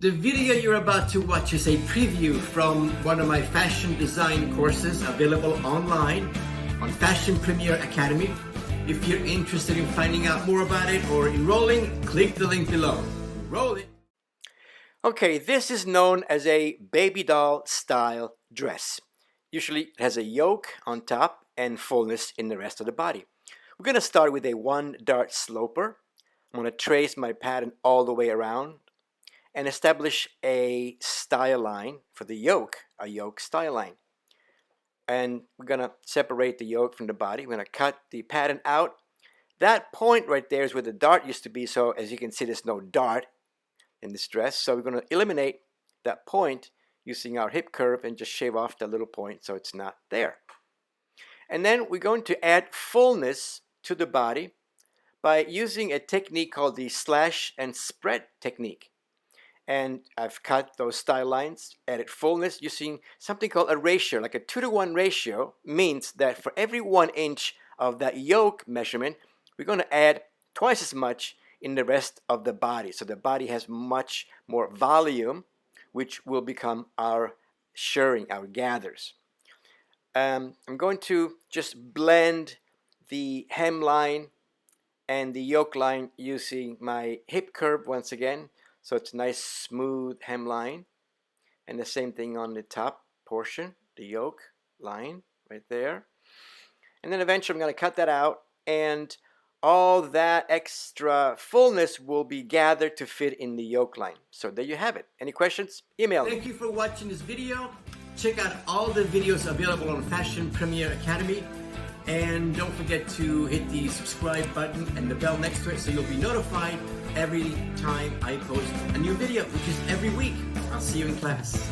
The video you're about to watch is a preview from one of my fashion design courses available online on Fashion Premier Academy. If you're interested in finding out more about it or enrolling, click the link below. Roll it. Okay, this is known as a baby doll style dress. Usually it has a yoke on top and fullness in the rest of the body. We're going to start with a 1-dart sloper. I'm going to trace my pattern all the way around and establish a style line for the yoke, a yoke style line. And we're going to separate the yoke from the body. We're going to cut the pattern out. That point right there is where the dart used to be, so as you can see, there's no dart in this dress. So we're going to eliminate that point using our hip curve and just shave off that little point so it's not there. And then we're going to add fullness to the body by using a technique called the slash and spread technique. And I've cut those style lines, added fullness using something called a ratio, like a 2-to-1 ratio. Means that for every 1 inch of that yoke measurement, we're going to add twice as much in the rest of the body. So the body has much more volume, which will become our shirring, our gathers. I'm going to just blend the hemline and the yoke line using my hip curve once again. So it's a nice smooth hemline. And the same thing on the top portion, the yoke line right there. And then eventually I'm going to cut that out, and all that extra fullness will be gathered to fit in the yoke line. So there you have it. Any questions? Email me. Thank you for watching this video. Check out all the videos available on Fashion Premier Academy. And don't forget to hit the subscribe button and the bell next to it so you'll be notified every time I post a new video, which is every week. I'll see you in class.